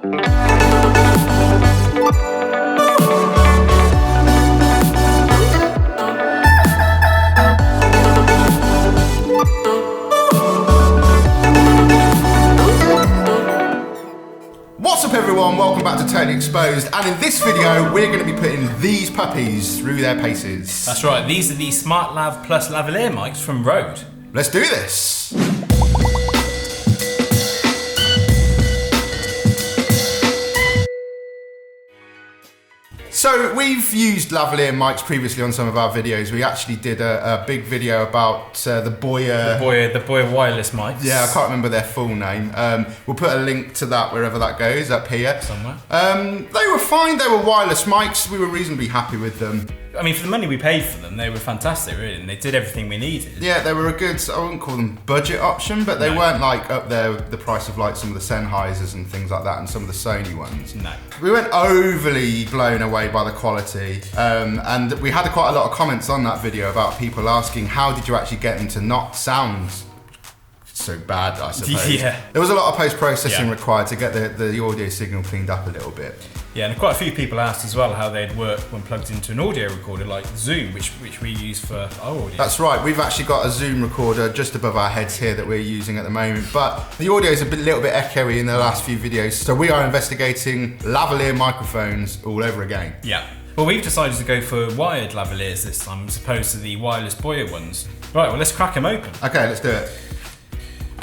What's up everyone, welcome back to Totally Exposed, and in this video we're going to be putting these puppies through their paces. That's right, these are the SmartLav plus lavalier mics from Rode. Let's do this! So we've used lavalier mics previously on some of our videos. We actually did a big video about the Boya wireless mics. Yeah, I can't remember their full name. We'll put a link to that wherever that goes, up here. Somewhere. They were fine, they were wireless mics. We were reasonably happy with them. I mean, for the money we paid for them, they were fantastic, really, and they did everything we needed. Yeah, they were a good, I wouldn't call them budget option, but they weren't like up there with the price of like some of the Sennheisers and things like that and some of the Sony ones. No. We weren't overly blown away by the quality, and we had quite a lot of comments on that video about people asking how did you actually get them to not sound so bad, I suppose. Yeah. There was a lot of post-processing required to get the audio signal cleaned up a little bit. Yeah, and quite a few people asked as well how they'd work when plugged into an audio recorder like Zoom, which we use for our audio. That's right, we've actually got a Zoom recorder just above our heads here that we're using at the moment, but the audio is a little bit echoey in the last few videos, so we are investigating lavalier microphones all over again. Yeah. Well, we've decided to go for wired lavaliers this time as opposed to the wireless Boya ones. Right, well, let's crack them open. Okay, let's do it.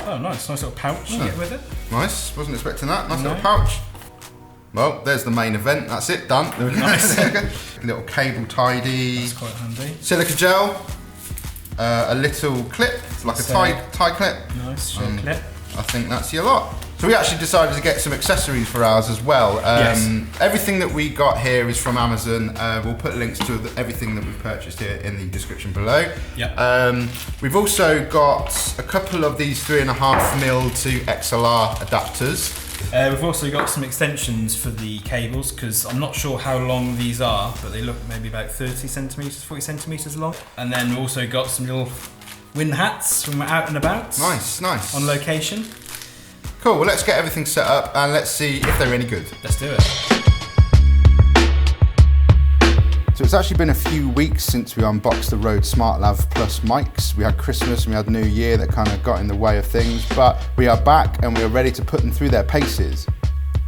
Oh, nice little pouch to get with it. Nice, wasn't expecting that. Nice little pouch. Well, there's the main event. That's it, done. Nice. Little cable tidy. That's quite handy. Silica gel. A little clip, like a tie clip. Nice clip. I think that's your lot. So we actually decided to get some accessories for ours as well. Yes. Everything that we got here is from Amazon. We'll put links to everything that we've purchased here in the description below. Yep. We've also got a couple of these 3.5mm to XLR adapters. We've also got some extensions for the cables because I'm not sure how long these are, but they look maybe about 30 centimetres, 40 centimetres long. And then we've also got some little wind hats when we're out and about. Nice, nice. On location. Cool, well let's get everything set up and let's see if they're any good. Let's do it. So it's actually been a few weeks since we unboxed the Rode SmartLav Plus mics. We had Christmas and we had New Year that kind of got in the way of things, but we are back and we are ready to put them through their paces.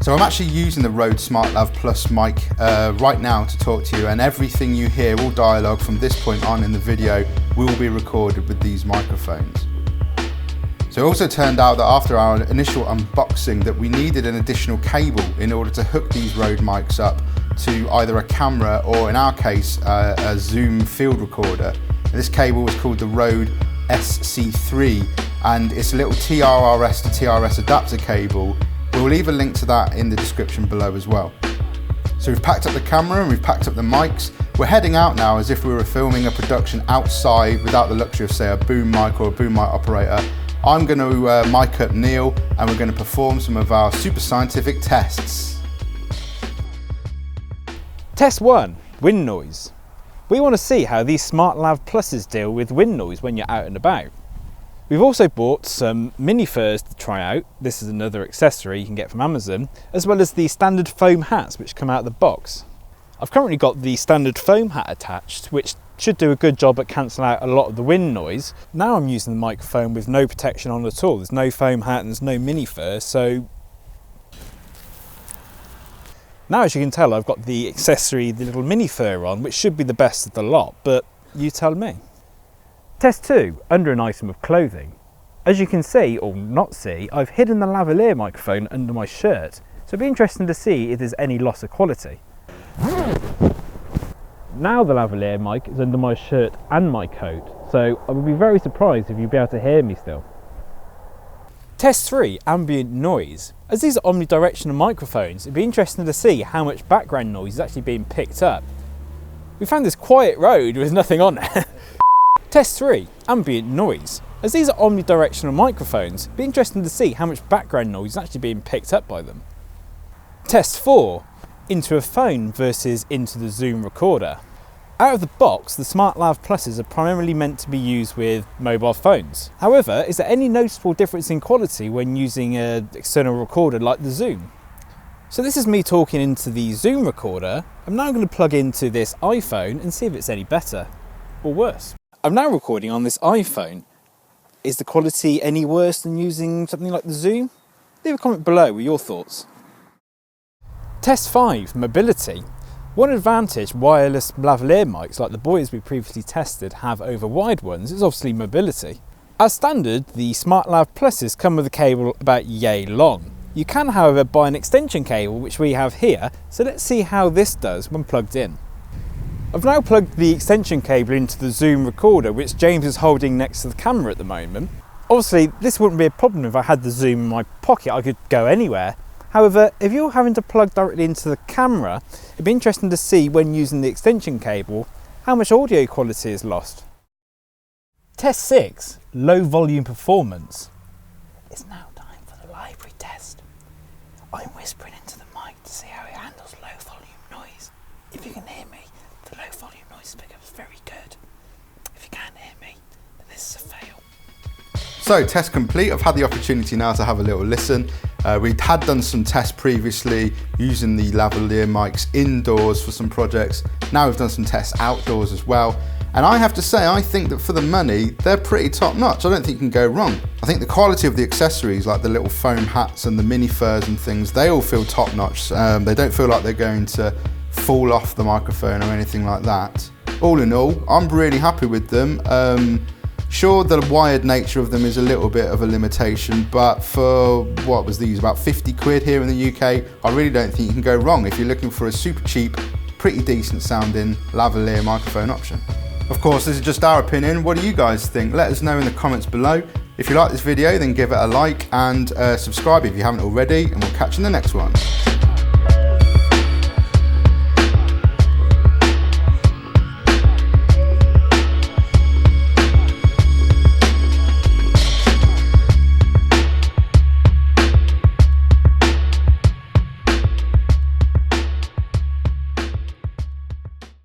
So I'm actually using the Rode SmartLav Plus mic right now to talk to you, and everything you hear, all dialogue from this point on in the video, will be recorded with these microphones. So it also turned out that after our initial unboxing that we needed an additional cable in order to hook these Rode mics up to either a camera or, in our case, a Zoom field recorder. And this cable was called the Rode SC3, and it's a little TRRS to TRS adapter cable. We'll leave a link to that in the description below as well. So we've packed up the camera and we've packed up the mics. We're heading out now as if we were filming a production outside without the luxury of, say, a boom mic or a boom mic operator. I'm going to mic up Neil and we're going to perform some of our super scientific tests. Test 1, wind noise. We want to see how these SmartLav Pluses deal with wind noise when you're out and about. We've also bought some mini furs to try out. This is another accessory you can get from Amazon, as well as the standard foam hats which come out of the box. I've currently got the standard foam hat attached, which should do a good job at cancelling out a lot of the wind noise. Now I'm using the microphone with no protection on at all. There's no foam hat and there's no mini fur, so now, as you can tell, I've got the accessory, the little mini fur on, which should be the best of the lot, but you tell me. Test 2, under an item of clothing. As you can see, or not see, I've hidden the lavalier microphone under my shirt, so it'd be interesting to see if there's any loss of quality. Now the lavalier mic is under my shirt and my coat, so I would be very surprised if you'd be able to hear me still. Test 3, ambient noise. As these are omnidirectional microphones, it'd be interesting to see how much background noise is actually being picked up. We found this quiet road with nothing on it. Test 3, ambient noise. As these are omnidirectional microphones, it'd be interesting to see how much background noise is actually being picked up by them. Test 4, into a phone versus into the Zoom recorder. Out of the box, the SmartLav Pluses are primarily meant to be used with mobile phones. However, is there any noticeable difference in quality when using an external recorder like the Zoom? So this is me talking into the Zoom recorder. I'm now going to plug into this iPhone and see if it's any better or worse. I'm now recording on this iPhone. Is the quality any worse than using something like the Zoom? Leave a comment below with your thoughts. Test 5, mobility. One advantage wireless lavalier mics like the boys we previously tested have over wired ones is obviously mobility. As standard, the SmartLav Pluses come with a cable about yay long. You can, however, buy an extension cable, which we have here, so let's see how this does when plugged in. I've now plugged the extension cable into the Zoom recorder, which James is holding next to the camera at the moment. Obviously, this wouldn't be a problem if I had the Zoom in my pocket, I could go anywhere. However, if you're having to plug directly into the camera, it'd be interesting to see when using the extension cable, how much audio quality is lost. Test 6, low volume performance. It's now time for the library test. I'm whispering into the mic to see how it handles low volume noise. If you can hear me, the low volume noise pickup is very good. If you can't hear me, then this is a fail. So, test complete. I've had the opportunity now to have a little listen. We had done some tests previously using the lavalier mics indoors for some projects. Now we've done some tests outdoors as well. And I have to say, I think that for the money, they're pretty top notch. I don't think you can go wrong. I think the quality of the accessories, like the little foam hats and the mini furs and things, they all feel top notch. They don't feel like they're going to fall off the microphone or anything like that. All in all, I'm really happy with them. Sure, the wired nature of them is a little bit of a limitation, but for, what was these, about 50 quid here in the UK, I really don't think you can go wrong if you're looking for a super cheap, pretty decent sounding lavalier microphone option. Of course, this is just our opinion. What do you guys think? Let us know in the comments below. If you like this video, then give it a like and subscribe if you haven't already, and we'll catch you in the next one.